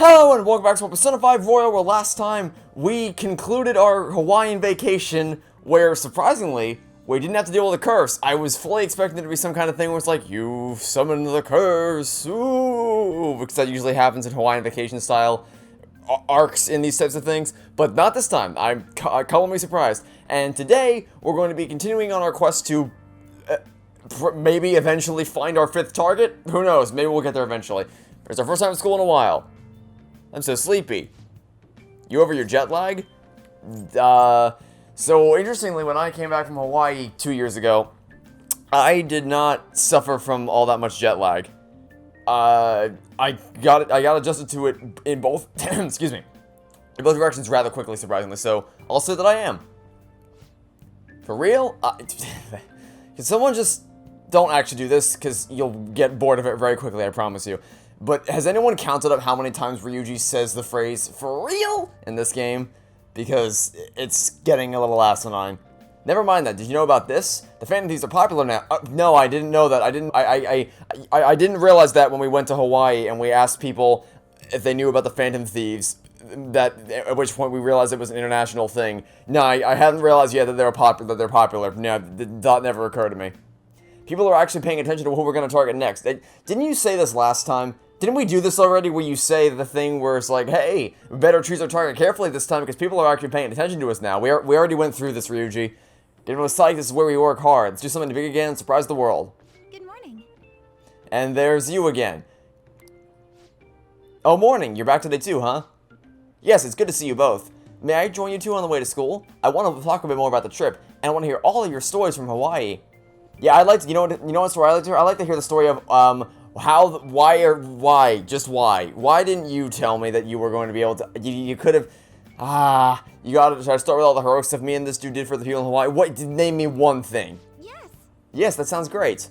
Hello and welcome back to Persona 5 Royal, where last time we concluded our Hawaiian vacation, where surprisingly, we didn't have to deal with a curse. I was fully expecting it to be some kind of thing where it's like, you've summoned the curse, ooh, because that usually happens in Hawaiian vacation style arcs in these types of things, but not this time. I'm colorfully surprised. And today, we're going to be continuing on our quest to maybe eventually find our 5th target. Who knows, maybe we'll get there eventually. It's our first time at school in a while. I'm so sleepy. You over your jet lag? So interestingly, when I came back from Hawaii 2 years ago, I did not suffer from all that much jet lag. I got adjusted to it in both, excuse me, in both directions rather quickly, surprisingly. So I'll say that I am. For real? Can someone just don't actually do this, because you'll get bored of it very quickly, I promise you. But has anyone counted up how many times Ryuji says the phrase, "for real?" in this game? Because it's getting a little asinine. Never mind that. Did you know about this? The Phantom Thieves are popular now. No, I didn't know that. I didn't realize that when we went to Hawaii and we asked people if they knew about the Phantom Thieves. At which point we realized it was an international thing. No, I hadn't realized yet that they're popular. No, that never occurred to me. People are actually paying attention to who we're going to target next. Didn't you say this last time? Didn't we do this already, where you say the thing where it's like, hey, we better choose our target carefully this time because people are actually paying attention to us now. We already went through this, Ryuji. Get us psyched, this is where we work hard. Let's do something big again, surprise the world. Good morning. And there's you again. Oh, morning. You're back today too, huh? Yes, it's good to see you both. May I join you two on the way to school? I want to talk a bit more about the trip, and I want to hear all of your stories from Hawaii. Yeah, I'd like to, you know what story I like to hear? I like to hear the story of, why didn't you tell me that you were going to be able to, you could have, you gotta try to start with all the heroic stuff me and this dude did for the people in Hawaii. What, name me one thing. Yes. Yes, that sounds great.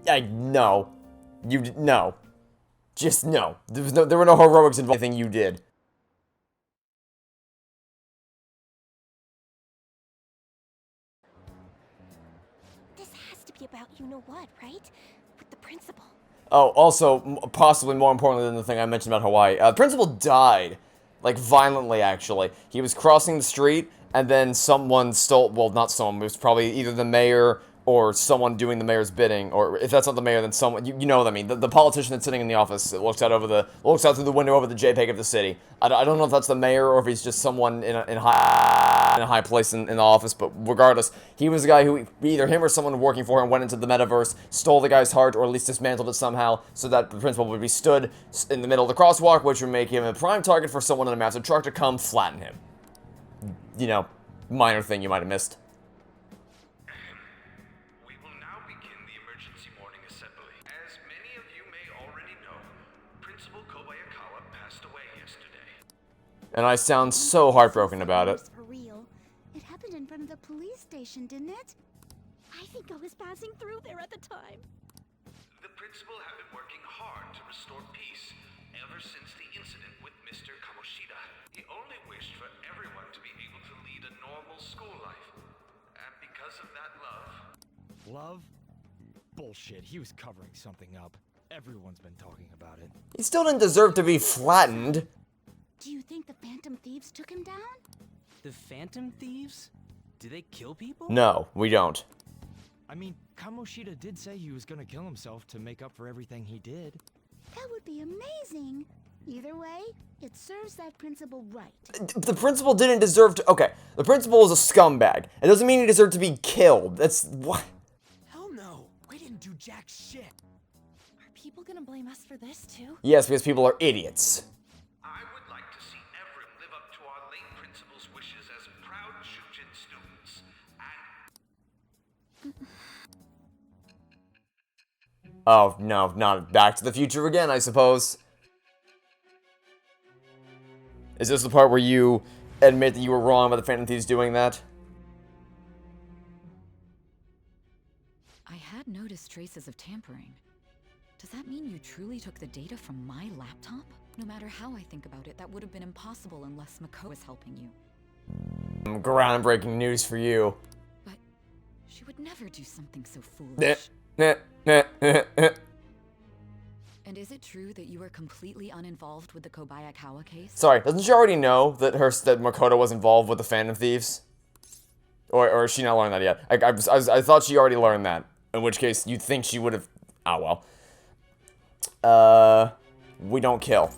No. No. Just no. There were no heroics involved in anything you did. This has to be about you-know-what, right? With the principal. Oh, also, possibly more importantly than the thing I mentioned about Hawaii, the principal died. Like, violently, actually. He was crossing the street, and then someone stole, well, not someone, it was probably either the mayor or someone doing the mayor's bidding, or if that's not the mayor, then someone, you know what I mean, the politician that's sitting in the office that looks out through the window over the JPEG of the city. I don't know if that's the mayor or if he's just someone in a high place in the office, but regardless, he was the guy who, either him or someone working for him, went into the metaverse, stole the guy's heart, or at least dismantled it somehow, so that the principal would be stood in the middle of the crosswalk, which would make him a prime target for someone in a massive truck to come flatten him. You know, minor thing you might have missed. And I sound so heartbroken about it. For real. It happened in front of the police station, didn't it? I think I was passing through there at the time. The principal had been working hard to restore peace ever since the incident with Mr. Kamoshida. He only wished for everyone to be able to lead a normal school life. And because of that love... Love? Bullshit, he was covering something up. Everyone's been talking about it. He still didn't deserve to be flattened. Do you think the Phantom Thieves took him down? The Phantom Thieves? Do they kill people? No, we don't. I mean, Kamoshida did say he was gonna kill himself to make up for everything he did. That would be amazing. Either way, it serves that principal right. The principal didn't deserve to... Okay, the principal is a scumbag. It doesn't mean he deserved to be killed. That's... What? Hell no! We didn't do jack shit! Are people gonna blame us for this too? Yes, because people are idiots. I would like to see everyone live up to our late principal's wishes as proud Shujin students. Oh, no, not Back to the Future again, I suppose. Is this the part where you admit that you were wrong about the Phantom Thieves doing that? I had noticed traces of tampering. Does that mean you truly took the data from my laptop? No matter how I think about it, that would have been impossible unless Mako was helping you. Groundbreaking news for you. But she would never do something so foolish. And And is it true that you were completely uninvolved with the Kobayakawa case? Sorry, doesn't she already know that that Makoto was involved with the Phantom Thieves? Or is she not learned that yet? I thought she already learned that. In which case, you'd think she would have... Oh, well. We don't kill.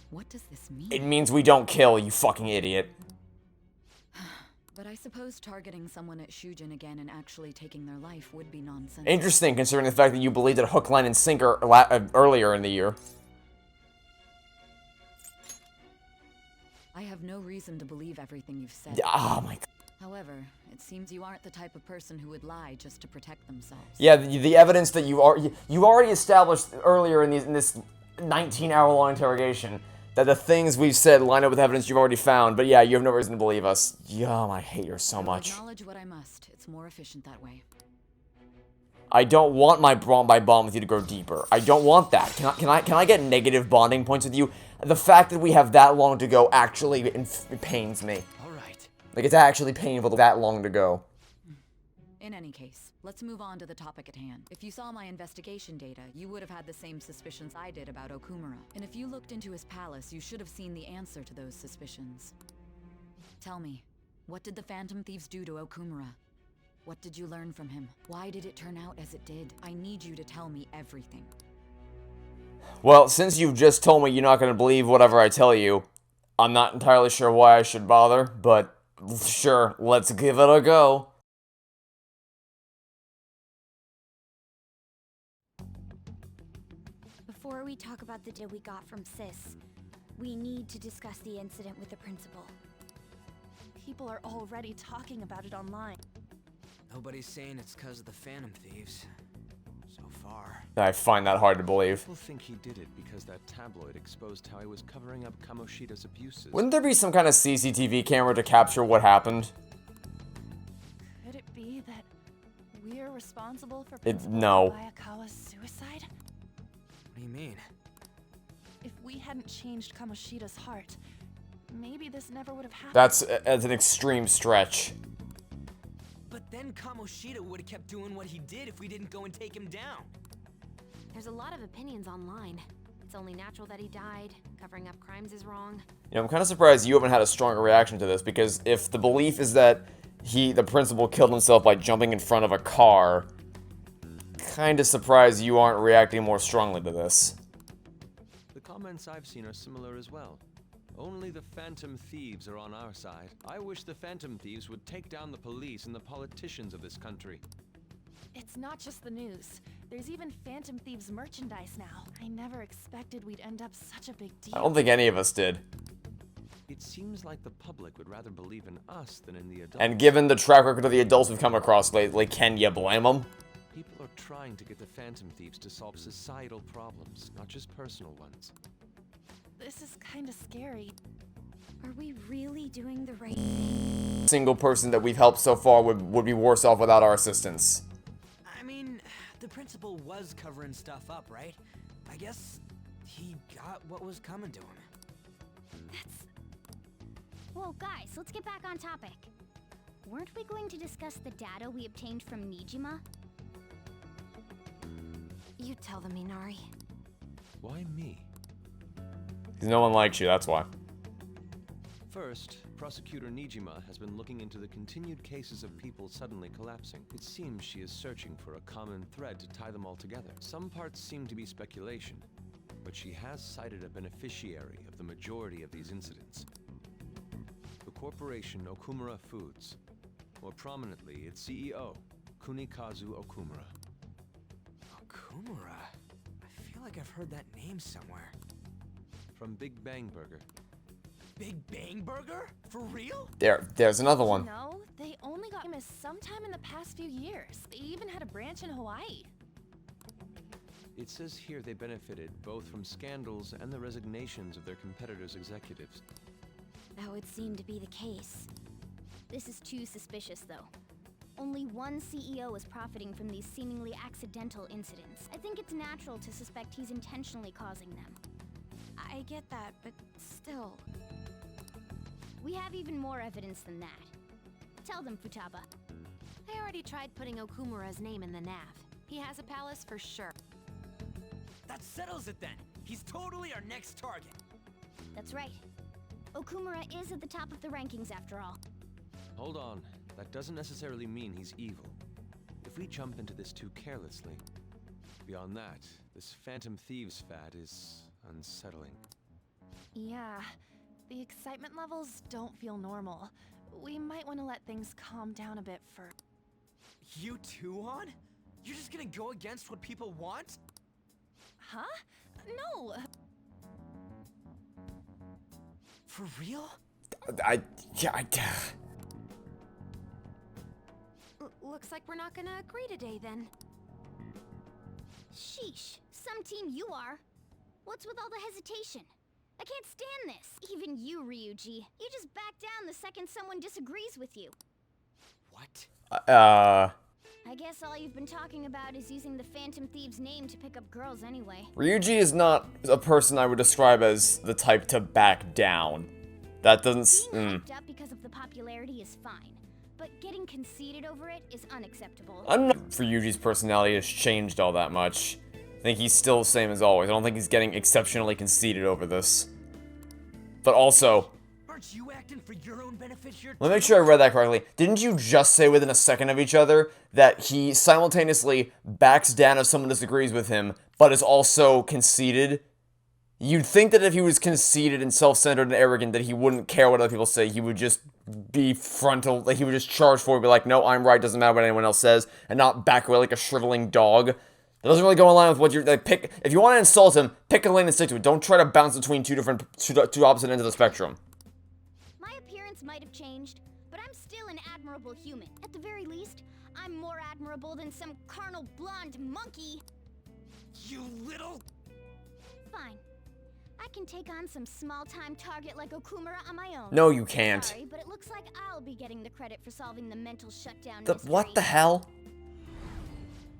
What does this mean? It means we don't kill, you fucking idiot. But I suppose targeting someone at Shujin again and actually taking their life would be nonsense. Interesting, considering the fact that you believed it hook, line, and sinker earlier in the year. I have no reason to believe everything you've said. Oh my god. However, it seems you aren't the type of person who would lie just to protect themselves. Yeah, the evidence that you already established earlier in this 19-hour-long interrogation that the things we've said line up with evidence you've already found, but yeah, you have no reason to believe us. Yeah, I hate her so much. Acknowledge what I must. It's more efficient that way. I don't want my bond with you to grow deeper. I don't want that. Can I get negative bonding points with you? The fact that we have that long to go actually it pains me. All right. Like, it's actually painful that long to go. In any case, let's move on to the topic at hand. If you saw my investigation data, you would have had the same suspicions I did about Okumura. And if you looked into his palace, you should have seen the answer to those suspicions. Tell me, what did the Phantom Thieves do to Okumura? What did you learn from him? Why did it turn out as it did? I need you to tell me everything. Well, since you've just told me you're not going to believe whatever I tell you, I'm not entirely sure why I should bother, but sure, let's give it a go. Before we talk about the data we got from Sis, we need to discuss the incident with the principal. People are already talking about it online. Nobody's saying it's because of the Phantom Thieves. So far. I find that hard to believe. People think he did it because that tabloid exposed how he was covering up Kamoshida's abuses. Wouldn't there be some kind of CCTV camera to capture what happened? Could it be that we're responsible for No. Bayakawa's suicide? What do you mean? If we hadn't changed Kamoshida's heart, maybe this never would have happened. That's an extreme stretch. But then Kamoshida would have kept doing what he did if we didn't go and take him down. There's a lot of opinions online. It's only natural that he died. Covering up crimes is wrong. You know, I'm kind of surprised you haven't had a stronger reaction to this, because if the belief is that the principal killed himself by jumping in front of a car, kind of surprised you aren't reacting more strongly to this. The comments I've seen are similar as well. Only the Phantom Thieves are on our side. I wish the Phantom Thieves would take down the police and the politicians of this country. It's not just the news. There's even Phantom Thieves merchandise now. I never expected we'd end up such a big deal. I don't think any of us did. It seems like the public would rather believe in us than in the adults. And given the track record of the adults we've come across lately, can you blame them? People are trying to get the Phantom Thieves to solve societal problems, not just personal ones. This is kind of scary. Are we really doing the right thing? Single person that we've helped so far would be worse off without our assistance. I mean, the principal was covering stuff up, right? I guess he got what was coming to him. Whoa, guys, let's get back on topic. Weren't we going to discuss the data we obtained from Nijima? You tell them, Minari. Why me? Because no one likes you, that's why. First, Prosecutor Nijima has been looking into the continued cases of people suddenly collapsing. It seems she is searching for a common thread to tie them all together. Some parts seem to be speculation, but she has cited a beneficiary of the majority of these incidents. The corporation Okumura Foods. More prominently, its CEO, Kunikazu Okumura. Okumura? I feel like I've heard that name somewhere. From Big Bang Burger. Big Bang Burger? For real? There's another one. No, they only got famous sometime in the past few years. They even had a branch in Hawaii. It says here they benefited both from scandals and the resignations of their competitors' executives. That would seem to be the case. This is too suspicious, though. Only one CEO is profiting from these seemingly accidental incidents. I think it's natural to suspect he's intentionally causing them. I get that, but still. We have even more evidence than that. Tell them, Futaba. I already tried putting Okumura's name in the nav. He has a palace for sure. That settles it then. He's totally our next target. That's right. Okumura is at the top of the rankings after all. Hold on. That doesn't necessarily mean he's evil. If we jump into this too carelessly, beyond that, this Phantom Thieves fad is unsettling. Yeah, the excitement levels don't feel normal. We might want to let things calm down a bit first. You too, On? You're just gonna go against what people want? Huh? No! For real? Looks like we're not gonna agree today then. Sheesh, some team you are. What's with all the hesitation? I can't stand this. Even you, Ryuji. You just back down the second someone disagrees with you. What? I guess all you've been talking about is using the Phantom Thieves name to pick up girls anyway. Ryuji is not a person I would describe as the type to back down. That doesn't... Being hyped up because of the popularity is fine, but getting conceited over it is unacceptable. I'm not sure Ryuji's personality has changed all that much. I think he's still the same as always. I don't think he's getting exceptionally conceited over this. But also... Aren't you acting for your own benefit here? Let me make sure I read that correctly. Didn't you just say within a second of each other that he simultaneously backs down if someone disagrees with him, but is also conceited? You'd think that if he was conceited and self-centered and arrogant, that he wouldn't care what other people say. He would just be frontal, like he would just charge forward and be like, no, I'm right, doesn't matter what anyone else says, and not back away like a shriveling dog. That doesn't really go in line with what you're, like, pick, if you want to insult him, pick a lane and stick to it. Don't try to bounce between two opposite ends of the spectrum. My appearance might have changed, but I'm still an admirable human. At the very least, I'm more admirable than some carnal blonde monkey. You little... Fine. I can take on some small-time target like Okumura on my own. No, you can't. Sorry, but it looks like I'll be getting the credit for solving the mental shutdown mystery. What the hell?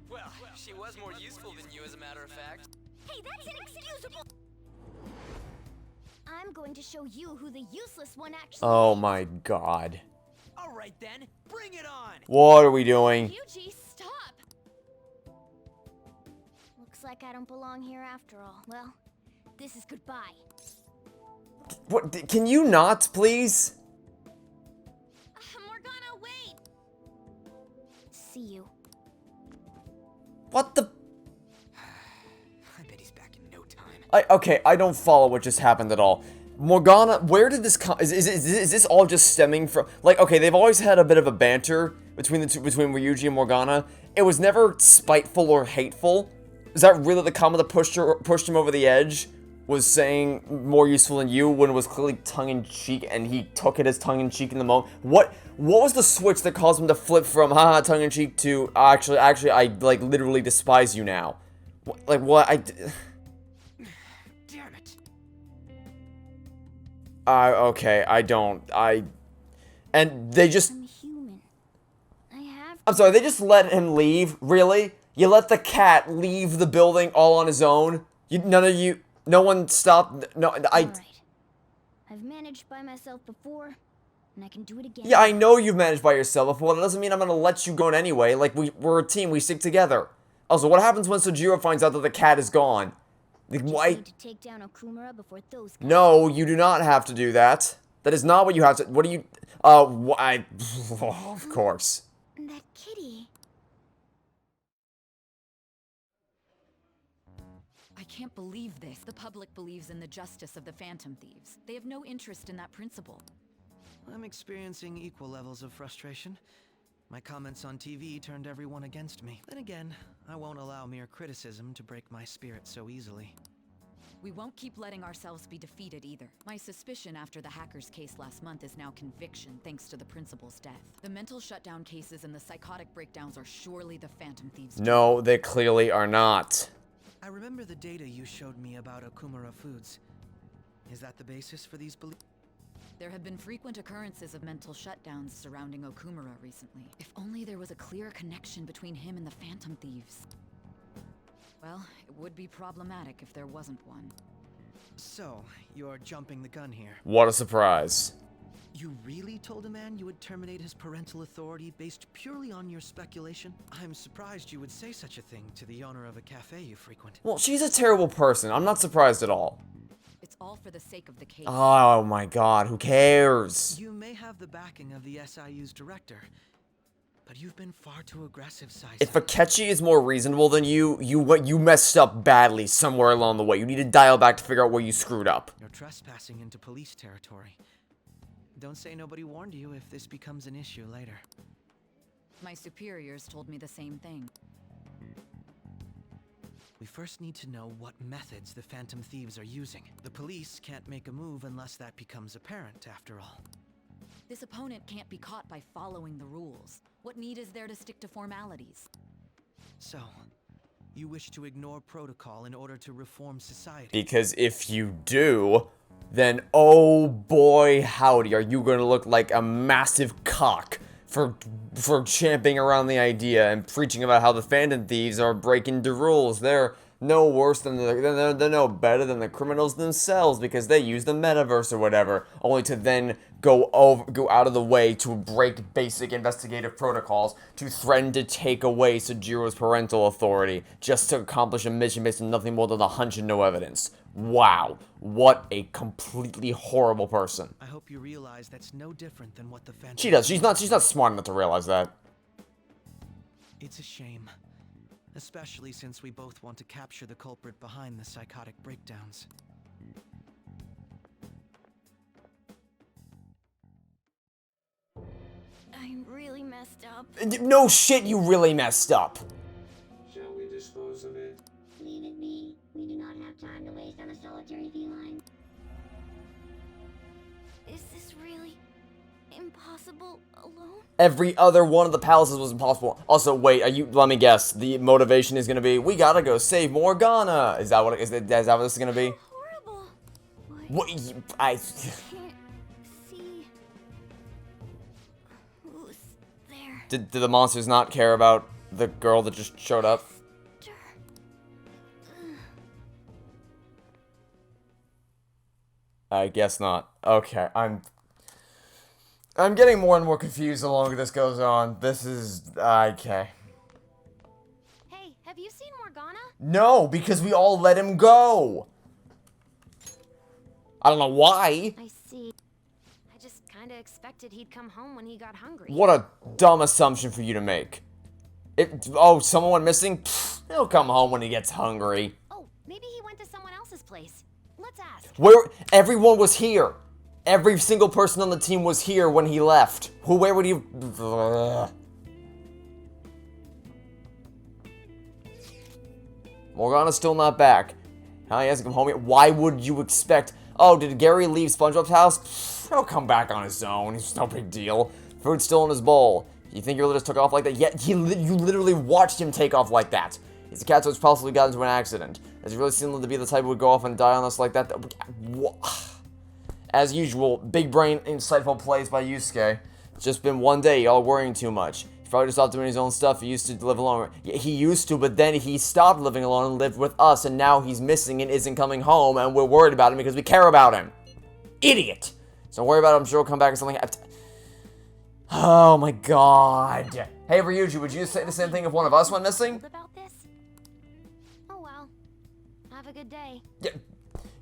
Well, she was more useful than you, as a matter of fact. Hey, that's inexcusable! I'm going to show you who the useless one actually Oh is. my god. Alright then, bring it on! What are we doing? Yuji, stop! Looks like I don't belong here after all. Well, this is goodbye. What? Can you not, please? Morgana, wait! See you. What the? I bet he's back in no time. Okay, I don't follow what just happened at all. Morgana, where did this come? Is this all just stemming from? Like, okay, they've always had a bit of a banter between the two, between Ryuji and Morgana. It was never spiteful or hateful. Is that really the comment that pushed him over the edge? Was saying more useful than you when it was clearly tongue-in-cheek, and he took it as tongue-in-cheek in the moment. What was the switch that caused him to flip from haha tongue-in-cheek to actually I like literally despise you now? Like what? Damn it. Okay, and they just. I'm human. I have. I'm sorry, they just let him leave. Really? You let the cat leave the building all on his own? No one stopped. No, All right. I've managed by myself before, and I can do it again. Yeah, I know you've managed by yourself before. That doesn't mean I'm gonna let you go in anyway. Like, we're a team. We stick together. Also, what happens when Sojiro finds out that the cat is gone? Like, why? Need to take down Okumura before those guys. No, you do not have to do that. That is not what you have to. What do you? Of course. That kitty. I can't believe this. The public believes in the justice of the Phantom Thieves. They have no interest in that principle. I'm experiencing equal levels of frustration. My comments on TV turned everyone against me. Then again, I won't allow mere criticism to break my spirit so easily. We won't keep letting ourselves be defeated either. My suspicion after the hacker's case last month is now conviction thanks to the principal's death. The mental shutdown cases and the psychotic breakdowns are surely the Phantom Thieves. No, they clearly are not. I remember the data you showed me about Okumura Foods. Is that the basis for these beliefs? There have been frequent occurrences of mental shutdowns surrounding Okumura recently. If only there was a clear connection between him and the Phantom Thieves. Well, it would be problematic if there wasn't one. So, you're jumping the gun here. What a surprise. You really told a man you would terminate his parental authority based purely on your speculation? I'm surprised you would say such a thing to the owner of a cafe you frequent. Well, she's a terrible person. I'm not surprised at all. It's all for the sake of the case. Oh my god, who cares? You may have the backing of the SIU's director, but you've been far too aggressive, Sai. If Akechi is more reasonable than you messed up badly somewhere along the way. You need to dial back to figure out where you screwed up. You're trespassing into police territory. Don't say nobody warned you if this becomes an issue later. My superiors told me the same thing. We first need to know what methods the Phantom Thieves are using. The police can't make a move unless that becomes apparent, after all. This opponent can't be caught by following the rules. What need is there to stick to formalities? So, you wish to ignore protocol in order to reform society? Because if you do, then oh boy howdy, are you going to look like a massive cock for champing around the idea and preaching about how the Phantom Thieves are breaking the rules. They're no worse than they're no better than the criminals themselves because they use the metaverse or whatever, only to then go out of the way to break basic investigative protocols to threaten to take away Sojiro's parental authority just to accomplish a mission based on nothing more than a hunch and no evidence. Wow, what a completely horrible person. I hope you realize that's no different than what the Phantom... She does. She's not smart enough to realize that. It's a shame. Especially since we both want to capture the culprit behind the psychotic breakdowns. I really messed up. No shit, you really messed up. Shall we dispose of it? Leave it be. We do not have time to waste on a solitary feline. Is this really impossible alone? Every other one of the palaces was impossible. Also, wait, let me guess. The motivation is gonna be, we gotta go save Morgana. Is that what this is gonna be? Horrible. What? I can't see who's there. Did the monsters not care about the girl that just showed up? I guess not. Okay, I'm getting more and more confused the longer this goes on. This is... okay. Hey, have you seen Morgana? No, because we all let him go. I don't know why. I see. I just kinda expected he'd come home when he got hungry. What a dumb assumption for you to make. Oh, someone went missing? Pfft, he'll come home when he gets hungry. Oh, maybe he went to someone else's place. Let's ask. Where? Everyone was here. Every single person on the team was here when he left. Where would he... Ugh. Morgana's still not back. Now he hasn't come home yet. Why would you expect... Oh, did Gary leave SpongeBob's house? Pfft, he'll come back on his own. It's no big deal. Food's still in his bowl. You think he really just took off like that? Yeah, you literally watched him take off like that. He's a cat who's possibly got into an accident. Does he really seem to be the type who would go off and die on us like that? As usual, big brain, insightful plays by Yusuke. It's just been one day, y'all worrying too much. He's probably just off doing his own stuff. He used to live alone. Yeah, he used to, but then he stopped living alone and lived with us, and now he's missing and isn't coming home, and we're worried about him because we care about him. Idiot! So don't worry about it. I'm sure he'll come back or something. Oh my god. Hey, Ryuji, would you say the same thing if one of us went missing? About this? Oh well. Have a good day. Yeah.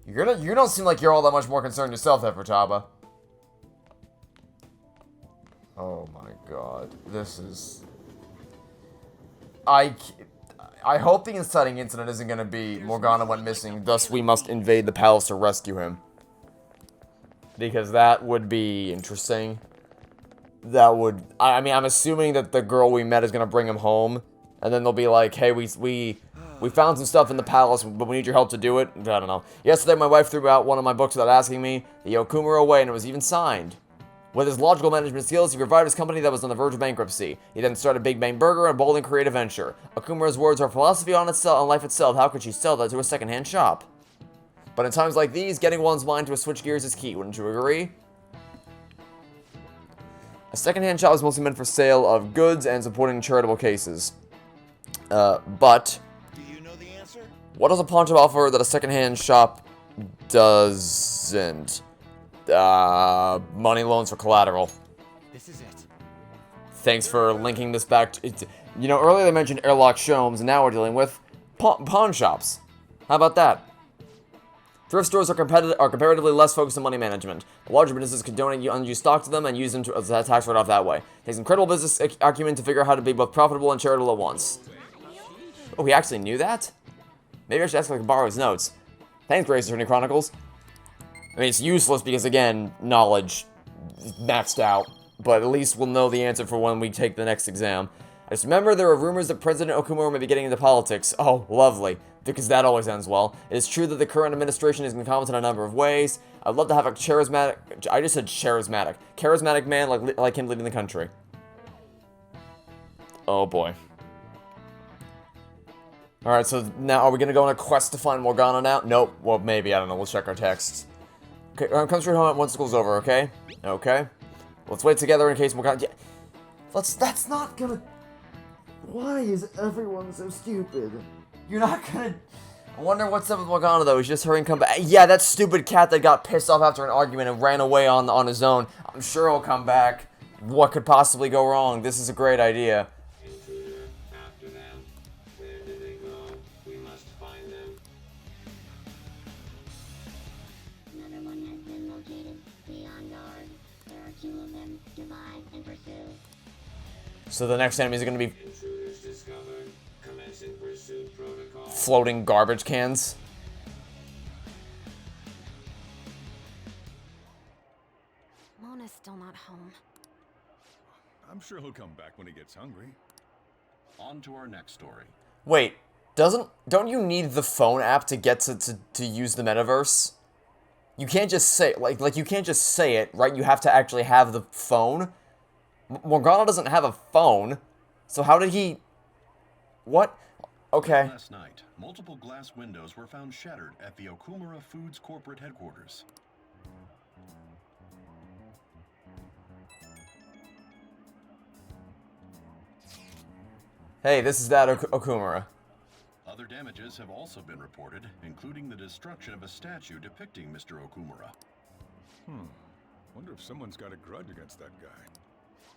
You don't seem like you're all that much more concerned yourself there, Futaba. Oh my god. This is... I hope the inciting incident isn't going to be Morgana went missing, thus we must invade the palace to rescue him. Because that would be interesting. That would... I mean, I'm assuming that the girl we met is going to bring him home. And then they'll be like, hey, we found some stuff in the palace, but we need your help to do it. I don't know. Yesterday, my wife threw out one of my books without asking me. The Yokumura away, and it was even signed. With his logical management skills, he revived his company that was on the verge of bankruptcy. He then started Big Bang Burger, a bold and creative venture. Okumura's words are philosophy on life itself. How could she sell that to a secondhand shop? But in times like these, getting one's mind to switch gears is key, wouldn't you agree? A secondhand shop is mostly meant for sale of goods and supporting charitable cases. But... Do you know the answer? What does a pawn shop offer that a secondhand shop doesn't? money loans for collateral. This is it. Thanks for linking this back to... You know, earlier they mentioned airlock showrooms, and now we're dealing with pawn shops. How about that? Thrift stores are comparatively less focused on money management. Larger businesses can donate unused stock to them and use them as a tax write-off that way. It takes incredible business acumen to figure out how to be both profitable and charitable at once. Oh, he actually knew that? Maybe I should ask if I can borrow his notes. Thanks, Grace Attorney Chronicles. I mean, it's useless because, again, knowledge is maxed out. But at least we'll know the answer for when we take the next exam. I just remember there are rumors that President Okumura may be getting into politics. Oh, lovely. Because that always ends well. It is true that the current administration is incompetent in a number of ways. I'd love to have a charismatic... I just said charismatic. Charismatic man like him leading the country. Oh, boy. Alright, so now are we going to go on a quest to find Morgana now? Nope. Well, maybe. I don't know. We'll check our texts. Okay, come straight home once school's over, okay? Okay. Let's wait together in case Morgana... Yeah. That's not gonna... Why is everyone so stupid? You're not gonna... I wonder what's up with Morgana, though. He's just hurrying come back. Yeah, that stupid cat that got pissed off after an argument and ran away on his own. I'm sure he'll come back. What could possibly go wrong? This is a great idea. Intruder, after them. Where did they go? We must find them. Another one has been located. Be on guard. There are 2 of them. Divide and pursue. So the next enemies are going to be Intruders discovered. Commencing pursuit protocol. floating garbage cans. Mona's still not home. I'm sure he'll come back when he gets hungry. On to our next story. Wait, don't you need the phone app to get to use the metaverse? You can't just say like you can't just say it, right? You have to actually have the phone. Morgana doesn't have a phone, so how did he... What? Okay. Last night, multiple glass windows were found shattered at the Okumura Foods corporate headquarters. Hey, this is that Okumura. Other damages have also been reported, including the destruction of a statue depicting Mr. Okumura. Wonder if someone's got a grudge against that guy.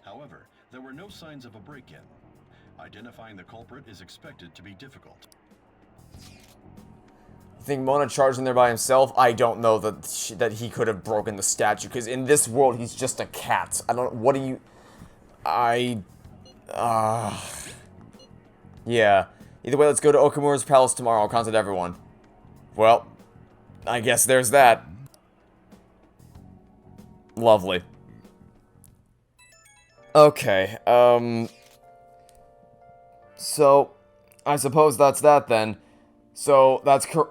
However, there were no signs of a break-in. Identifying the culprit is expected to be difficult. You think Mona charged in there by himself? I don't know that he could have broken the statue, because in this world, he's just a cat. I don't... What do you... Yeah. Either way, let's go to Okumura's palace tomorrow. I'll contact everyone. Well, I guess there's that. Lovely. Okay, so, I suppose that's that then. So,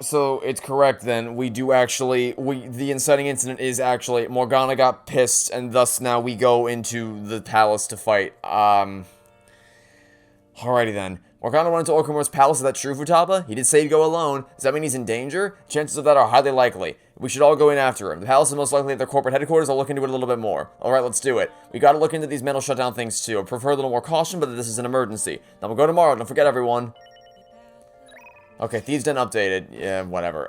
so it's correct then. We do actually, the inciting incident is actually, Morgana got pissed, and thus now we go into the palace to fight. Alrighty then. Morgana went into Okumura's palace, is that true, Futaba? He did say he'd go alone. Does that mean he's in danger? Chances of that are highly likely. We should all go in after him. The palace is most likely at their corporate headquarters. I'll look into it a little bit more. Alright, let's do it. We gotta look into these mental shutdown things too. I prefer a little more caution, but this is an emergency. Now we'll go tomorrow. Don't forget, everyone. Okay, Thieves Den updated. Yeah, whatever.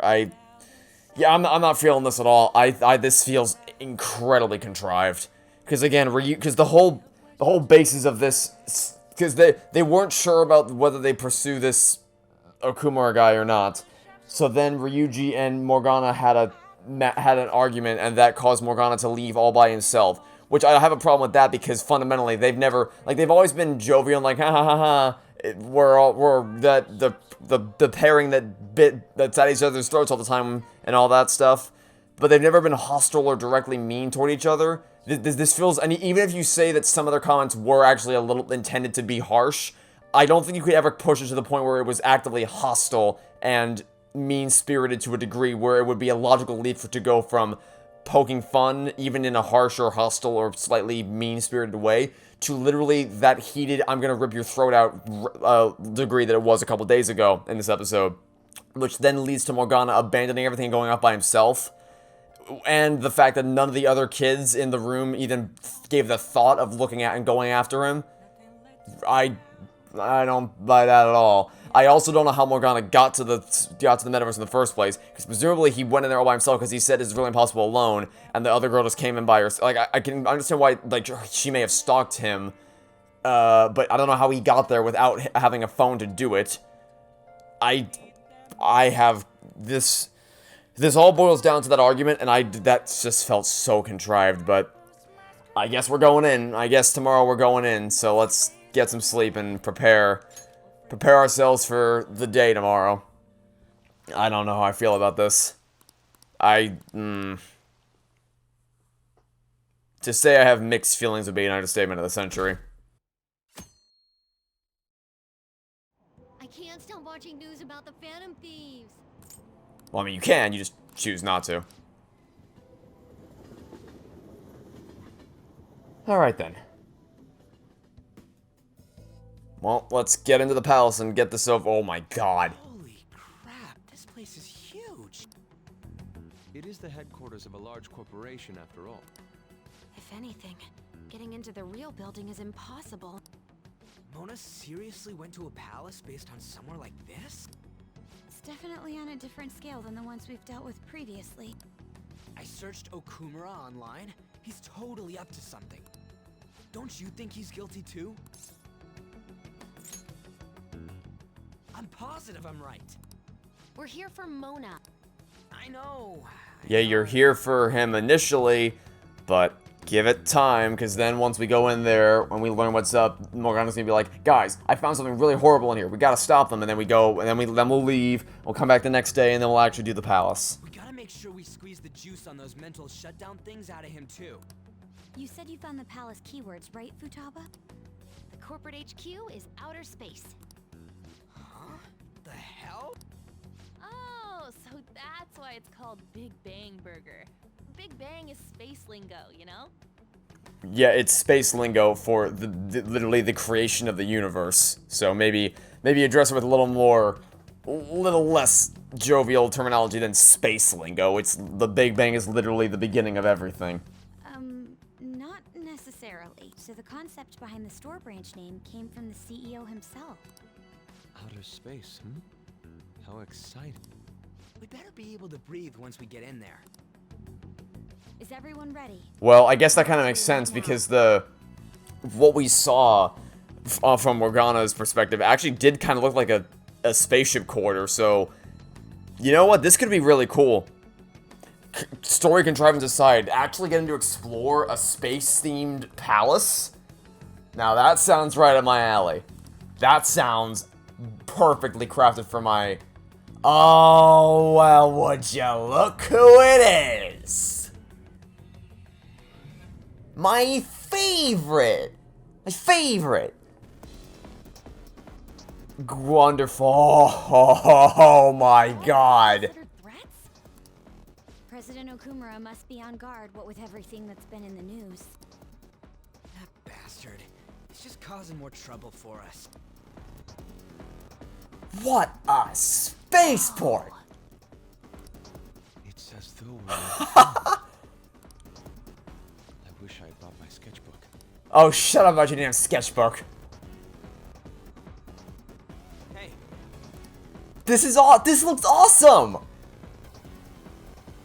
Yeah, I'm not feeling this at all. This feels incredibly contrived. Because again, because the whole basis of this... Because they weren't sure about whether they pursue this Okumura guy or not. So then Ryuji and Morgana had an argument, and that caused Morgana to leave all by himself. Which I have a problem with that, because fundamentally they've never... Like, they've always been jovial and like, ha ha ha ha. The pairing that's at each other's throats all the time and all that stuff. But they've never been hostile or directly mean toward each other. This feels, and even if you say that some of their comments were actually a little intended to be harsh, I don't think you could ever push it to the point where it was actively hostile and mean-spirited to a degree where it would be a logical leap for it to go from poking fun, even in a harsh or hostile or slightly mean-spirited way, to literally that heated, I'm gonna rip your throat out degree that it was a couple days ago in this episode. Which then leads to Morgana abandoning everything and going off by himself. And the fact that none of the other kids in the room even gave the thought of looking at and going after him. I don't buy that at all. I also don't know how Morgana got to the metaverse in the first place, because presumably he went in there all by himself because he said it's really impossible alone, and the other girl just came in by herself. Like, I can understand why, like, she may have stalked him, but I don't know how he got there without having a phone to do it. I have this all boils down to that argument, and that just felt so contrived, but I guess we're going in. I guess tomorrow we're going in, so let's get some sleep and prepare ourselves for the day tomorrow. I don't know how I feel about this. To say I have mixed feelings would be an understatement of the century. I can't stop watching news about the Phantom Thieves. Well, I mean, you can, you just choose not to. Alright then. Well, let's get into the palace and get this over. Oh my god. Holy crap, this place is huge. It is the headquarters of a large corporation after all. If anything, getting into the real building is impossible. Mona seriously went to a palace based on somewhere like this? It's definitely on a different scale than the ones we've dealt with previously. I searched Okumura online. He's totally up to something. Don't you think he's guilty too? I'm positive I'm right. We're here for Mona. I know. Yeah, you're here for him initially, but give it time, because then once we go in there, when we learn what's up, Morgana's gonna be like, guys, I found something really horrible in here. We gotta stop them, and then we go, and then we'll leave. We'll come back the next day, and then we'll actually do the palace. We gotta make sure we squeeze the juice on those mental shutdown things out of him too. You said you found the palace keywords, right, Futaba? The corporate HQ is outer space. Huh? The hell? Oh, so that's why it's called Big Bang Burger. Big Bang is space lingo, you know? Yeah, it's space lingo for literally the creation of the universe. So maybe address it with a little less jovial terminology than space lingo. It's the Big Bang is literally the beginning of everything. Not necessarily. So the concept behind the store branch name came from the CEO himself. Outer space, How exciting. We better be able to breathe once we get in there. Is everyone ready? Well, I guess that kind of makes sense, because what we saw from Morgana's perspective actually did kind of look like a spaceship quarter, so you know what? This could be really cool. Story contrivance aside, actually getting to explore a space-themed palace? Now that sounds right up my alley. That sounds perfectly crafted for my... Oh, well, would you look who it is? My favorite. Wonderful. Oh my god. President Okumura must be on guard, what with everything that's been in the news. That bastard. He's just causing more trouble for us. What a spaceport! It's as though we're... I wish I brought my sketchbook. Oh, shut up about your damn sketchbook. Hey. This looks awesome!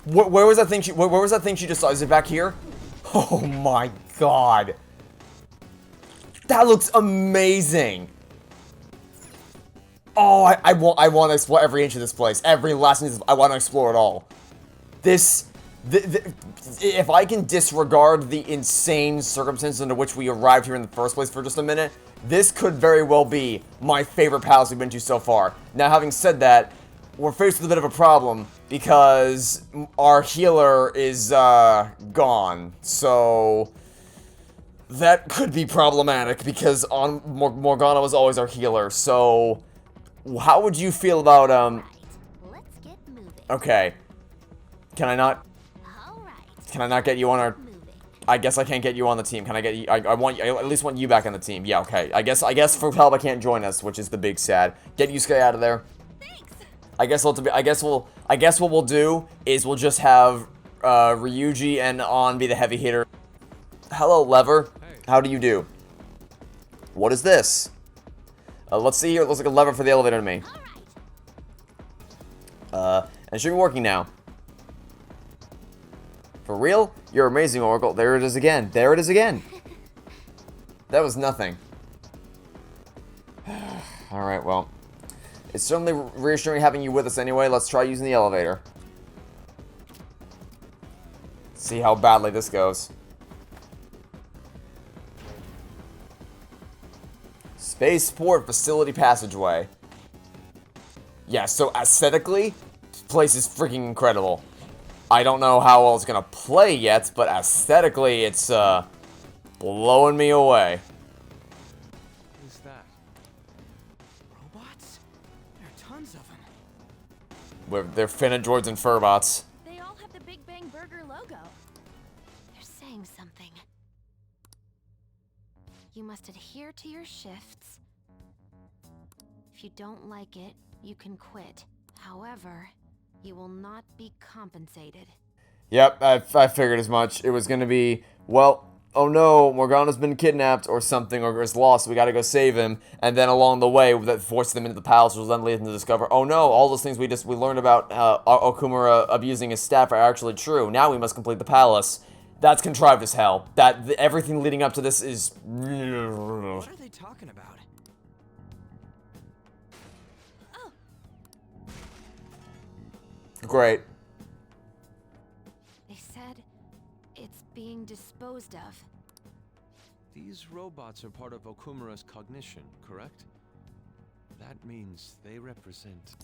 Where was that thing she just saw? Is it back here? Oh my god. That looks amazing. Oh, I want to explore every inch of this place. Every last inch. I want to explore it all. If I can disregard the insane circumstances under which we arrived here in the first place for just a minute, this could very well be my favorite palace we've been to so far. Now, having said that, we're faced with a bit of a problem because our healer is gone. So that could be problematic because Morgana was always our healer. So how would you feel about Let's get moving. Okay. Can I not get you on our... I guess I can't get you on the team. Can I get you... I at least want you back on the team. Yeah, okay. I guess Futaba can't join us, which is the big sad. Get Yusuke out of there. Thanks. I guess what we'll do is we'll just have Ryuji and On be the heavy hitter. Hello, Lever. How do you do? What is this? Let's see here. It looks like a lever for the elevator to me. And it should be working now. For real? You're amazing, Oracle. There it is again. There it is again. That was nothing. Alright, well. It's certainly reassuring having you with us anyway. Let's try using the elevator. See how badly this goes. Spaceport Facility Passageway. Yeah, so aesthetically, this place is freaking incredible. I don't know how well it's gonna play yet, but aesthetically, it's blowing me away. Who's that? Robots? There are tons of them. They're Finadroids and Furbots. They all have the Big Bang Burger logo. They're saying something. You must adhere to your shifts. If you don't like it, you can quit. However, you will not be compensated. Yep, I figured as much. It was gonna be, well, oh no, Morgana's been kidnapped or something, or is lost, so we gotta go save him. And then along the way, that forced them into the palace, which will then lead them to discover, oh no, all those things we learned about Okumura abusing his staff are actually true. Now we must complete the palace. That's contrived as hell. Everything leading up to this is... What are they talking about? Great. They said it's being disposed of. These robots are part of Okumura's cognition, correct? That means they represent...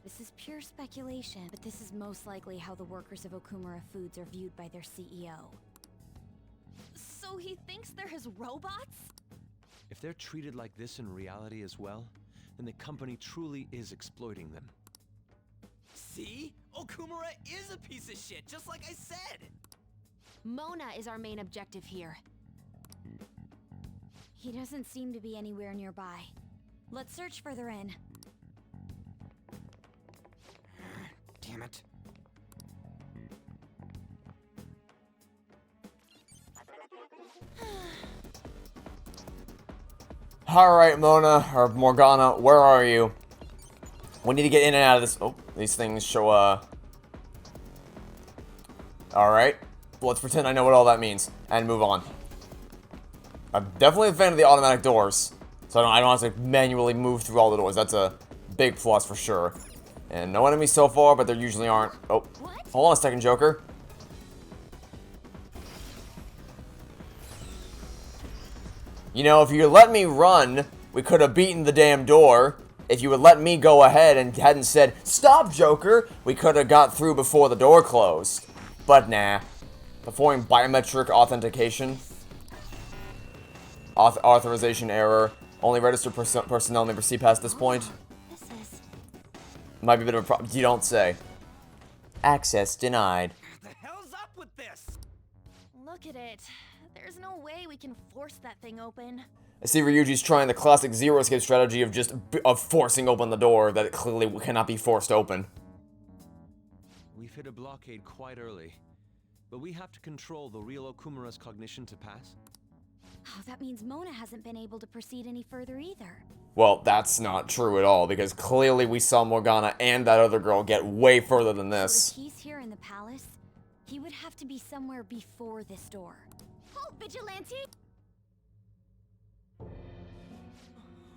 This is pure speculation, but this is most likely how the workers of Okumura Foods are viewed by their CEO. So he thinks they're his robots? If they're treated like this in reality as well, then the company truly is exploiting them. See? Okumura is a piece of shit, just like I said! Mona is our main objective here. He doesn't seem to be anywhere nearby. Let's search further in. Damn it. Alright, Mona, or Morgana, where are you? We need to get in and out of this. Oh, these things show, Alright, let's pretend I know what all that means, and move on. I'm definitely a fan of the automatic doors, so I don't have to manually move through all the doors. That's a big plus for sure. And no enemies so far, but there usually aren't. Oh, hold on a second, Joker. You know, if you let me run, we could have beaten the damn door. If you would let me go ahead and hadn't said, "Stop, Joker," we could have got through before the door closed. But nah. Performing biometric authentication. Authorization error. Only registered personnel may proceed past this point. Might be a bit of a problem. You don't say. Access denied. The hell's up with this? Look at it. There's no way we can force that thing open. I see Ryuji's trying the classic zero escape strategy of just forcing open the door that it clearly cannot be forced open. We've hit a blockade quite early, but we have to control the real Okumura's cognition to pass. Oh, that means Mona hasn't been able to proceed any further either. Well, that's not true at all, because clearly we saw Morgana and that other girl get way further than this. So if he's here in the palace, he would have to be somewhere before this door. Halt, Vigilante!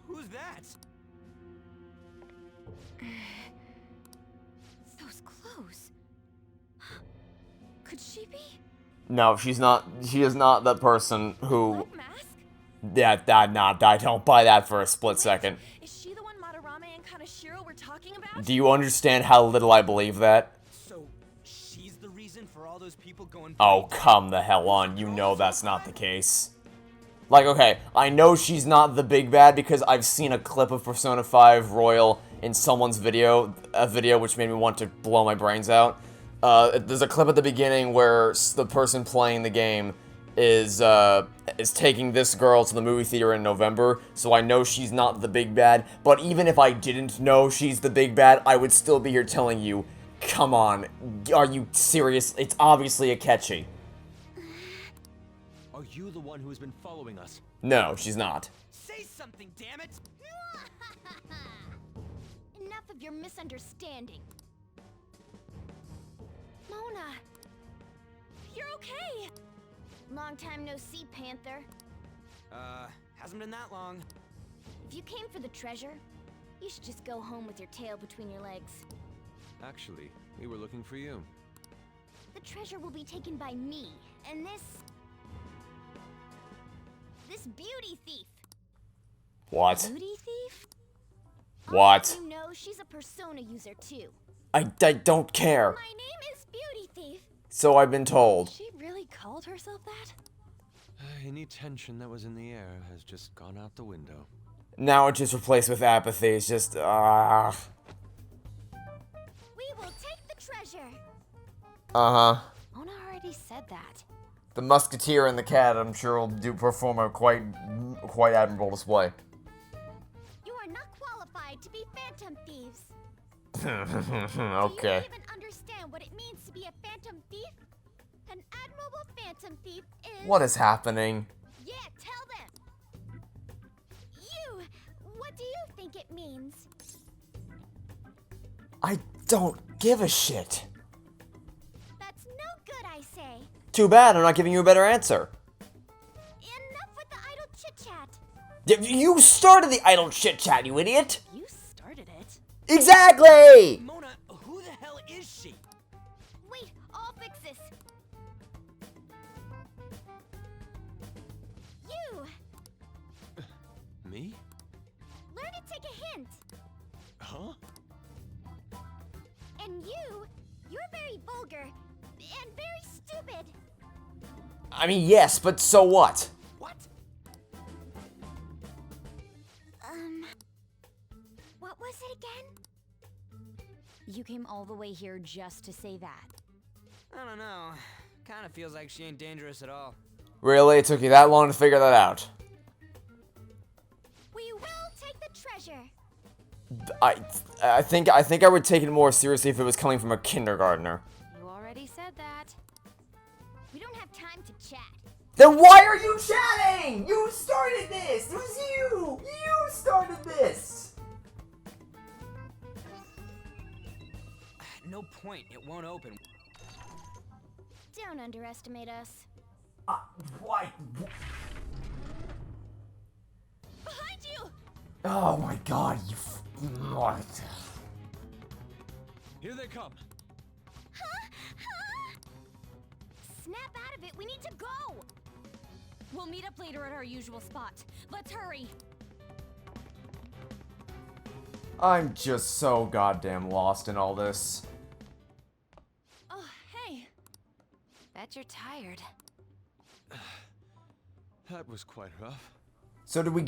Who's that? Those clothes. Could she be? No, she's not. She is not that person who... Yeah, I don't buy that for a split second. Is she the one Madarame and Kaneshiro were talking about? Do you understand how little I believe that? So, she's the reason for all those people going... Oh, come the hell on. You know that's not the case. Like, okay, I know she's not the big bad because I've seen a clip of Persona 5 Royal in someone's video, a video which made me want to blow my brains out. There's a clip at the beginning where the person playing the game is taking this girl to the movie theater in November, so I know she's not the big bad, but even if I didn't know she's the big bad, I would still be here telling you, come on, are you serious? It's obviously Akechi. Are you the one who has been following us? No, she's not. Say something, damn it! Enough of your misunderstanding. Mona! You're okay! Long time no see, Panther. Hasn't been that long. If you came for the treasure, you should just go home with your tail between your legs. Actually, we were looking for you. The treasure will be taken by me, and this beauty thief. What? Beauty thief? What? You know, she's a Persona user too. I don't care. My name is Beauty Thief. So I've been told. She really called herself that? Any tension that was in the air has just gone out the window. Now it's just replaced with apathy. It's just, We will take the treasure. Uh-huh. Mona already said that. The Musketeer and the cat, I'm sure, will perform a quite admirable display. You are not qualified to be Phantom Thieves. Okay. Do you even understand what it means to be a Phantom Thief? An admirable Phantom Thief is... What is happening? Yeah, tell them. You, what do you think it means? I don't give a shit. That's no good, I say. Too bad, I'm not giving you a better answer. Enough with the idle chit-chat. You started the idle chit-chat, you idiot! You started it. Exactly! Mona, who the hell is she? Wait, I'll fix this. You, Me? learn to take a hint. Huh? And you're very vulgar and very stupid. I mean, yes, but so what? What? What was it again? You came all the way here just to say that. I don't know. Kinda feels like she ain't dangerous at all. Really? It took you that long to figure that out? We will take the treasure. I think I would take it more seriously if it was coming from a kindergartner. You already said that. We don't have time to chat. Then why are you chatting? You started this! It was you! You started this! No point. It won't open. Don't underestimate us. Why? Behind you! Oh my god, you what? Here they come. Snap out of it, we need to go! We'll meet up later at our usual spot. Let's hurry. I'm just so goddamn lost in all this. Oh, hey. Bet you're tired. That was quite rough. So did we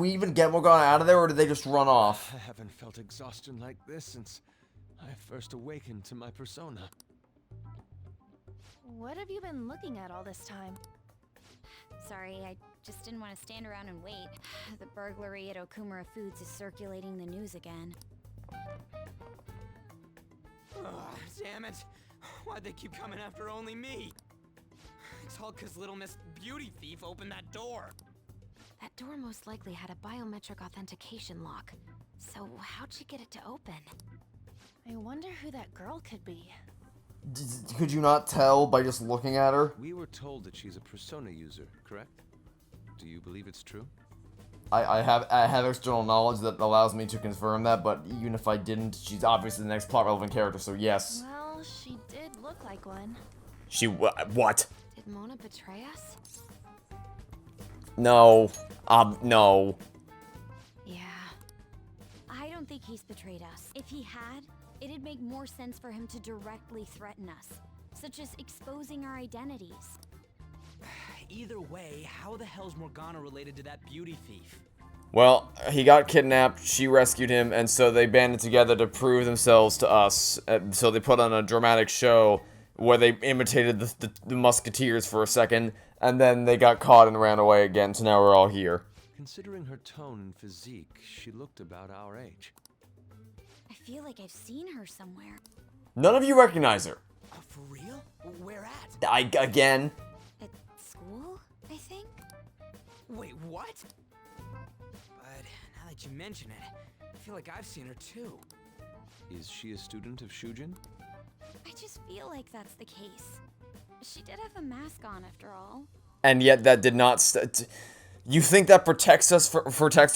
even get Morgana out of there, or did they just run off? I haven't felt exhaustion like this since I first awakened to my persona. What have you been looking at all this time? Sorry, I just didn't want to stand around and wait. The burglary at Okumura Foods is circulating the news again. Ugh, damn it. Why'd they keep coming after only me? It's all 'cause little Miss Beauty Thief opened that door. That door most likely had a biometric authentication lock. So how'd she get it to open? I wonder who that girl could be. Could you not tell by just looking at her? We were told that she's a persona user, correct? Do you believe it's true? I have external knowledge that allows me to confirm that, but even if I didn't, she's obviously the next plot relevant character, so yes. Well, she did look like one. She what? Did Mona betray us? No. No. Yeah. I don't think he's betrayed us. If he had, it'd make more sense for him to directly threaten us, such as exposing our identities. Either way, how the hell's Morgana related to that beauty thief? Well, he got kidnapped, she rescued him, and so they banded together to prove themselves to us. So they put on a dramatic show where they imitated the Musketeers for a second, and then they got caught and ran away again, so now we're all here. Considering her tone and physique, she looked about our age. I feel like I've seen her somewhere. None of you recognize her. For real? Where at? Again. At school? What? But now that you mention it, I feel like I've seen her too. Is she a student of Shujin? I just feel like that's the case. She did have a mask on after all. And yet that did not you think that protects her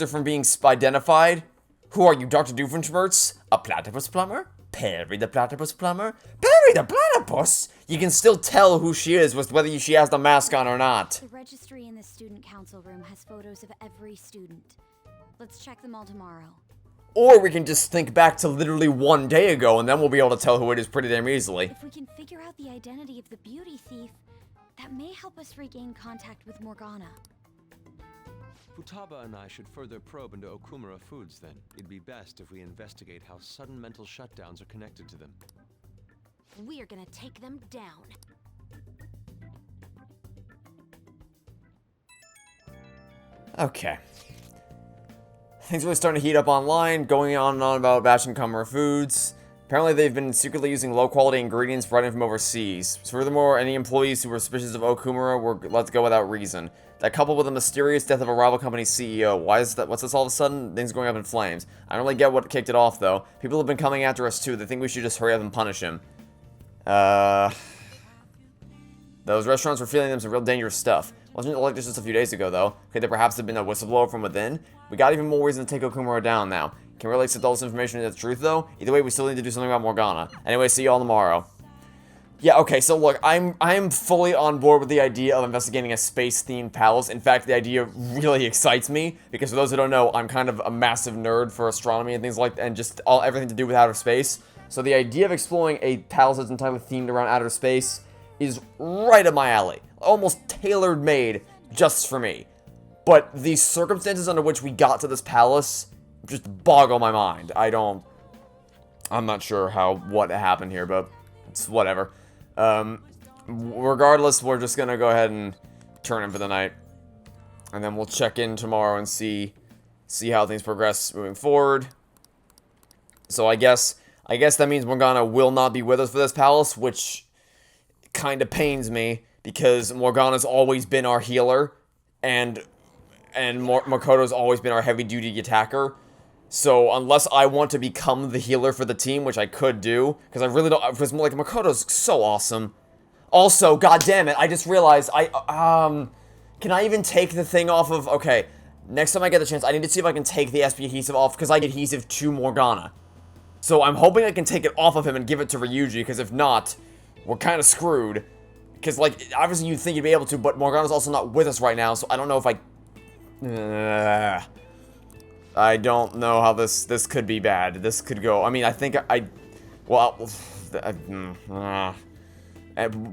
from being identified? Who are you, Dr. Doofenshmirtz? A platypus plumber? Perry the platypus plumber? Perry the platypus? You can still tell who she is with whether she has the mask on or not. The registry in the student council room has photos of every student. Let's check them all tomorrow. Or we can just think back to literally 1 day ago, and then we'll be able to tell who it is pretty damn easily. If we can figure out the identity of the beauty thief, that may help us regain contact with Morgana. Futaba and I should further probe into Okumura Foods then. It'd be best if we investigate how sudden mental shutdowns are connected to them. We are gonna take them down. Okay. Things are really starting to heat up online, going on and on about bashing Okumura Foods. Apparently they've been secretly using low-quality ingredients brought in from overseas. Furthermore, any employees who were suspicious of Okumura were let go without reason. That coupled with the mysterious death of a rival company's CEO. Why is that? What's this all of a sudden? Things going up in flames. I don't really get what kicked it off, though. People have been coming after us, too. They think we should just hurry up and punish him. Those restaurants were feeling them some real dangerous stuff. Wasn't it like this just a few days ago, though? Could there perhaps have been a whistleblower from within? We got even more reason to take Okumura down now. Can we really accept all this information as the truth, though? Either way, we still need to do something about Morgana. Anyway, see y'all tomorrow. Yeah, okay, so look, I'm fully on board with the idea of investigating a space-themed palace. In fact, the idea really excites me, because for those who don't know, I'm kind of a massive nerd for astronomy and things like that, and just everything to do with outer space. So the idea of exploring a palace that's entirely themed around outer space is right up my alley. Almost tailor-made just for me. But the circumstances under which we got to this palace just boggle my mind. I'm not sure what happened here, but it's whatever. Regardless, we're just gonna go ahead and turn in for the night. And then we'll check in tomorrow and see how things progress moving forward. So I guess that means Morgana will not be with us for this palace, which kind of pains me, because Morgana's always been our healer, and Makoto's always been our heavy-duty attacker. So unless I want to become the healer for the team, which I could do, because I really don't, because like Makoto's so awesome. Also, god damn it, I just realized can I even take the thing off of, okay, next time I get the chance, I need to see if I can take the SP adhesive off, because I get adhesive to Morgana. So I'm hoping I can take it off of him and give it to Ryuji, because if not, we're kind of screwed. Because, like, obviously you'd think you'd be able to, but Morgana's also not with us right now, so I don't know if I don't know how this could be bad. This could go, I mean, I think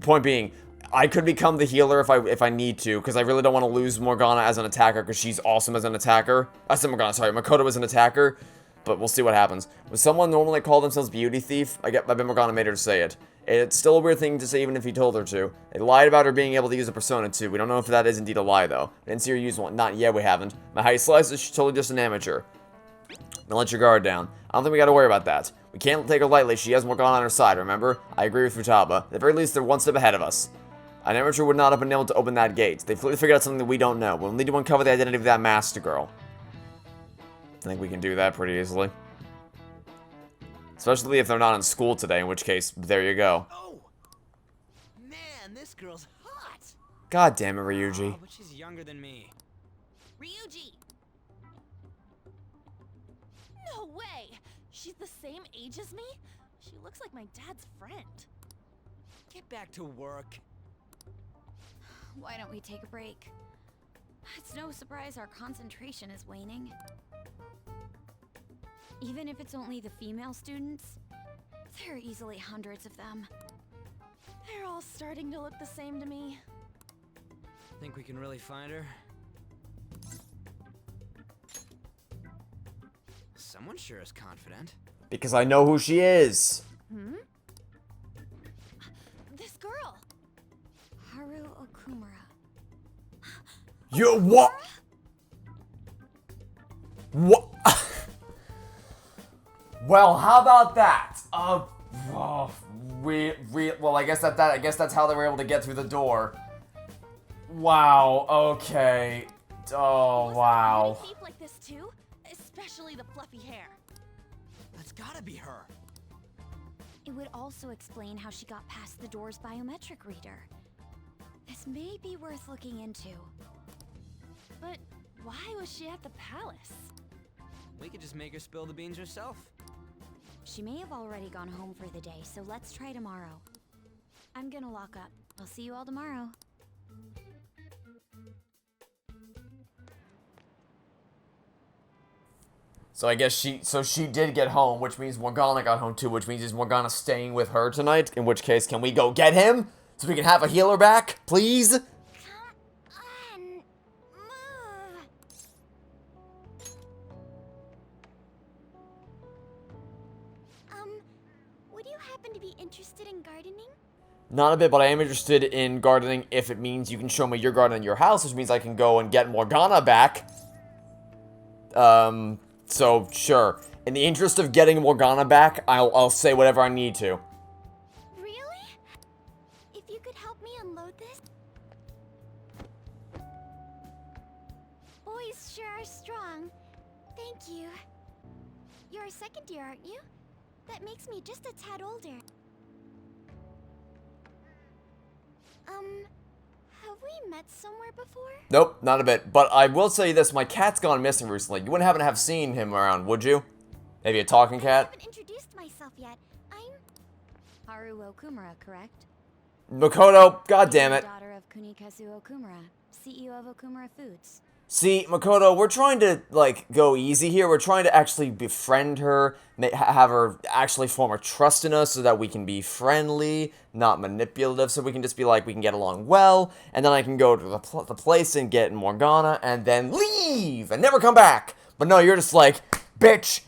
point being, I could become the healer if I need to, because I really don't want to lose Morgana as an attacker, because she's awesome as an attacker. I said Morgana, sorry, Makoto as an attacker, but we'll see what happens. Would someone normally call themselves Beauty Thief? I bet Morgana made her say it. It's still a weird thing to say even if he told her to. They lied about her being able to use a Persona 2. We don't know if that is indeed a lie, though. Didn't see her use one. Not yet, we haven't. My height slices, she's totally just an amateur. Now let your guard down. I don't think we gotta worry about that. We can't take her lightly. She has Morgana on her side, remember? I agree with Futaba. At the very least, they're one step ahead of us. An amateur would not have been able to open that gate. They figured out something that we don't know. We'll need to uncover the identity of that masked girl. I think we can do that pretty easily. Especially if they're not in school today, in which case, there you go. Oh! Man, this girl's hot! God damn it, Ryuji. Oh, but she's younger than me. Ryuji! No way! She's the same age as me? She looks like my dad's friend. Get back to work. Why don't we take a break? It's no surprise our concentration is waning. Even if it's only the female students, there are easily hundreds of them. They're all starting to look the same to me. Think we can really find her? Someone sure is confident. Because I know who she is. Hmm? This girl! Haru Okumura. You what? What? Well, how about that? Well, I guess that's how they were able to get through the door. Wow, okay. Oh, wow. Thief like this too, especially the fluffy hair. That's gotta be her. It would also explain how she got past the door's biometric reader. This may be worth looking into. But why was she at the palace? We could just make her spill the beans herself. She may have already gone home for the day, so let's try tomorrow. I'm gonna lock up. I'll see you all tomorrow. So I guess she did get home, which means Morgana got home too, which means is Morgana staying with her tonight? In which case, can we go get him? So we can have a healer back, please? Would you happen to be interested in gardening? Not a bit, but I am interested in gardening if it means you can show me your garden in your house, which means I can go and get Morgana back. So, sure. In the interest of getting Morgana back, I'll say whatever I need to. Really? If you could help me unload this? Boys sure are strong. Thank you. You're a second year, aren't you? That makes me just a tad older. Have we met somewhere before? Nope, not a bit. But I will tell you this, my cat's gone missing recently. You wouldn't happen to have seen him around, would you? Maybe a talking cat? I haven't introduced myself yet. I'm Haru Okumura, correct? Makoto, goddammit. Daughter of Kunikazu Okumura, CEO of Okumura Foods. See, Makoto, we're trying to, like, go easy here. We're trying to actually befriend her, have her actually form a trust in us so that we can be friendly, not manipulative, so we can just be like, we can get along well, and then I can go to the place and get Morgana, and then leave, and never come back. But no, you're just like, bitch,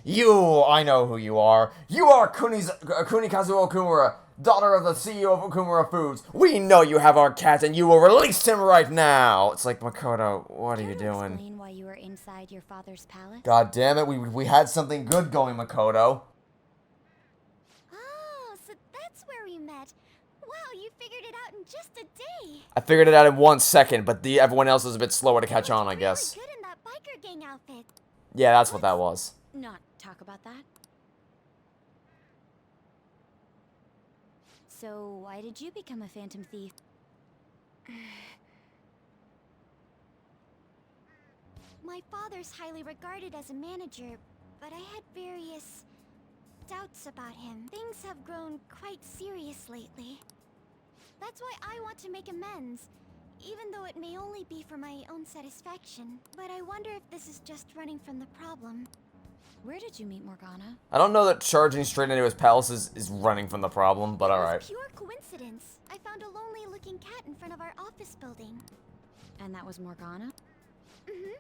I know who you are. You are Kunikazu Okumura, daughter of the CEO of Okumura Foods. We know you have our cat, and you will release him right now. It's like, Makoto, what are you doing? Explain why you were inside your father's palace? God damn it, we had something good going, Makoto. Oh, so that's where we met. Wow, you figured it out in just a day. I figured it out in 1 second, but everyone else was a bit slower to catch on, I guess. Good in that biker gang outfit. Yeah, that's what that was. Not talk about that. So, why did you become a phantom thief? My father's highly regarded as a manager, but I had various doubts about him. Things have grown quite serious lately. That's why I want to make amends, even though it may only be for my own satisfaction. But I wonder if this is just running from the problem. Where did you meet Morgana? I don't know that charging straight into his palace is running from the problem, but alright. Pure coincidence. I found a lonely-looking cat in front of our office building. And that was Morgana? Mm-hmm.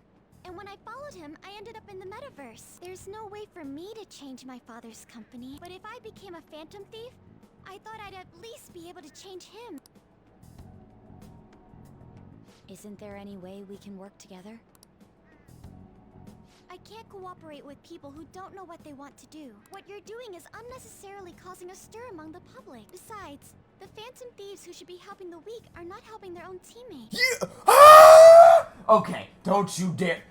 And when I followed him, I ended up in the metaverse. There's no way for me to change my father's company. But if I became a phantom thief, I thought I'd at least be able to change him. Isn't there any way we can work together? I can't cooperate with people who don't know what they want to do. What you're doing is unnecessarily causing a stir among the public. Besides, the phantom thieves who should be helping the weak are not helping their own teammates. Yeah. Okay, don't you dare.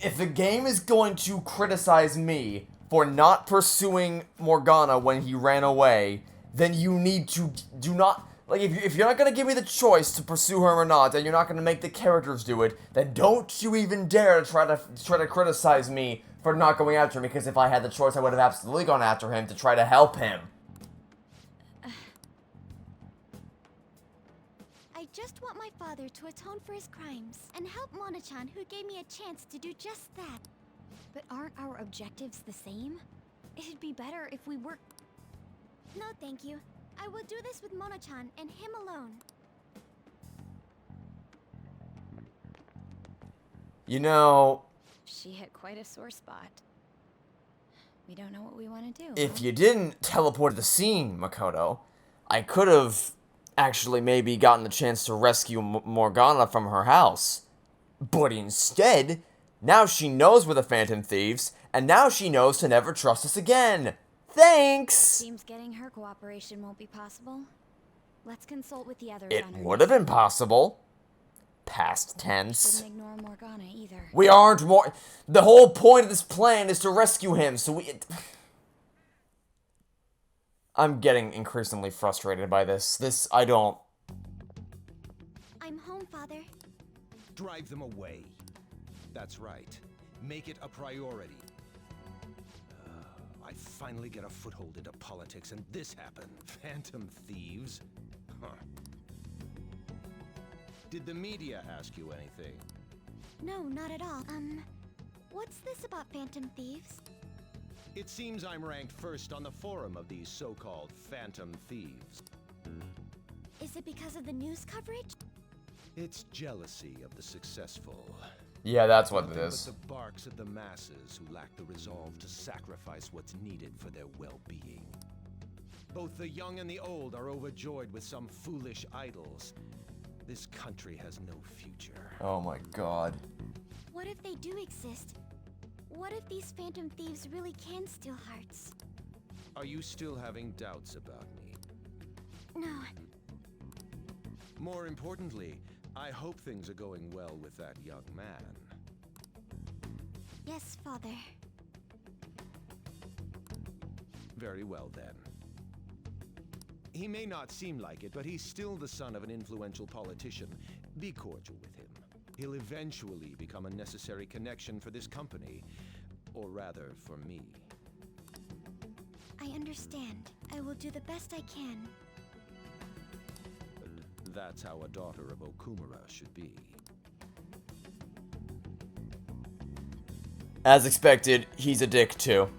If the game is going to criticize me for not pursuing Morgana when he ran away, then you need to do not... Like, if you're not going to give me the choice to pursue her or not, and you're not going to make the characters do it, then don't you even dare to try to criticize me for not going after him, because if I had the choice, I would have absolutely gone after him to try to help him. I just want my father to atone for his crimes, and help Mona-chan, who gave me a chance to do just that. But aren't our objectives the same? It'd be better if we were... No, thank you. I will do this with Mona-chan and him alone. You know... She hit quite a sore spot. We don't know what we want to do. If you didn't teleport the scene, Makoto, I could have actually maybe gotten the chance to rescue Morgana from her house. But instead, now she knows we're the Phantom Thieves, and now she knows to never trust us again. Thanks! Seems getting her cooperation won't be possible. Let's consult with the others It on her would have been possible. past tense. Shouldn't ignore Morgana either. We aren't more. The whole point of this plan is to rescue him, so we. I'm getting increasingly frustrated by this. I don't. I'm home, Father. Drive them away. That's right. Make it a priority. I finally get a foothold into politics, and this happened. Phantom thieves. Huh. Did the media ask you anything? No, not at all. What's this about Phantom Thieves? It seems I'm ranked first on the forum of these so-called Phantom Thieves. Is it because of the news coverage? It's jealousy of the successful. Yeah, that's what it Nothing is. but the barks of the masses who lack the resolve to sacrifice what's needed for their well-being. Both the young and the old are overjoyed with some foolish idols. This country has no future. Oh my god. What if they do exist? What if these Phantom Thieves really can steal hearts? Are you still having doubts about me? No. More importantly, I hope things are going well with that young man. Yes, Father. Very well, then. He may not seem like it, but he's still the son of an influential politician. Be cordial with him. He'll eventually become a necessary connection for this company. Or rather, for me. I understand. I will do the best I can. That's how a daughter of Okumura should be. As expected, he's a dick too.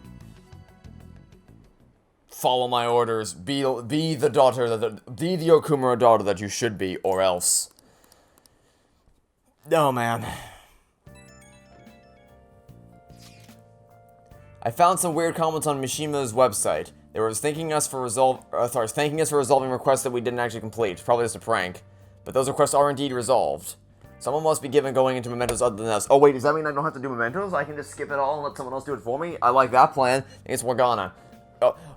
Follow my orders. Be the daughter be the Okumura daughter that you should be, or else. Oh man. I found some weird comments on Mishima's website. They were thanking us for resolving requests that we didn't actually complete. Probably just a prank. But those requests are indeed resolved. Someone must be given going into mementos other than us. Oh wait, does that mean I don't have to do mementos? I can just skip it all and let someone else do it for me? I like that plan. I think it's Morgana.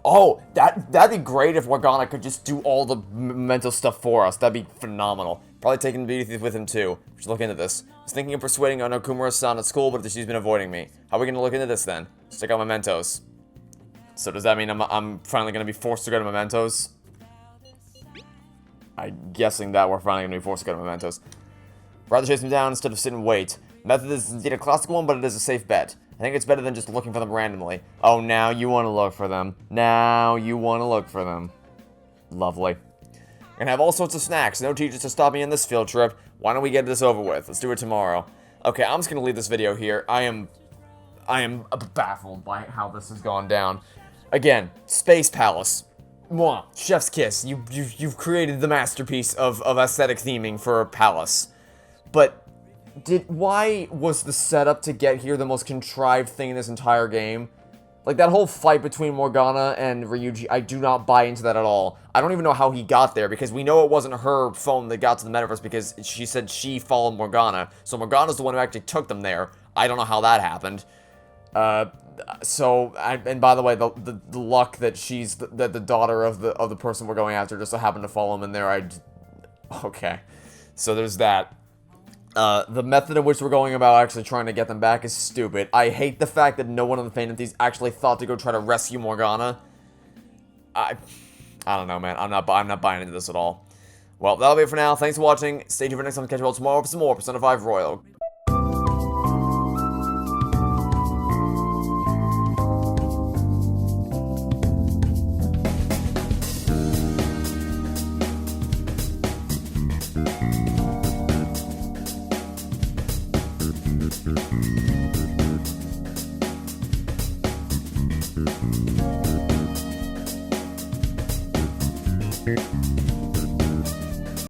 Oh, that'd be great if Morgana could just do all the memento stuff for us. That'd be phenomenal. Probably taking the beauty thief with him too. We should look into this. I was thinking of persuading Okumura's son at school, but she's been avoiding me. How are we gonna look into this then? Let's check out mementos. So does that mean I'm finally gonna be forced to go to mementos? I'm guessing that we're finally gonna be forced to go to mementos. Rather chase them down instead of sit and wait. Method is indeed a classical one, but it is a safe bet. I think it's better than just looking for them randomly. Oh, now you want to look for them. Now you want to look for them. Lovely. We're gonna have all sorts of snacks. No teachers to stop me on this field trip. Why don't we get this over with? Let's do it tomorrow. Okay, I'm just gonna leave this video here. I am baffled by how this has gone down. Again, Space Palace. Mwah, chef's kiss. You've created the masterpiece of aesthetic theming for a palace. But why was the setup to get here the most contrived thing in this entire game? Like, that whole fight between Morgana and Ryuji, I do not buy into that at all. I don't even know how he got there, because we know it wasn't her phone that got to the metaverse, because she said she followed Morgana. So Morgana's the one who actually took them there. I don't know how that happened. And by the way, the luck that she's the daughter of the person we're going after just so happened to follow him in there, okay. So there's that. The method in which we're going about actually trying to get them back is stupid. I hate the fact that no one of the Phantom Thieves actually thought to go try to rescue Morgana. I don't know, man. I'm not buying into this at all. Well, that'll be it for now. Thanks for watching. Stay tuned for next time. Catch you all tomorrow for some more Persona 5 Royal. Thank you.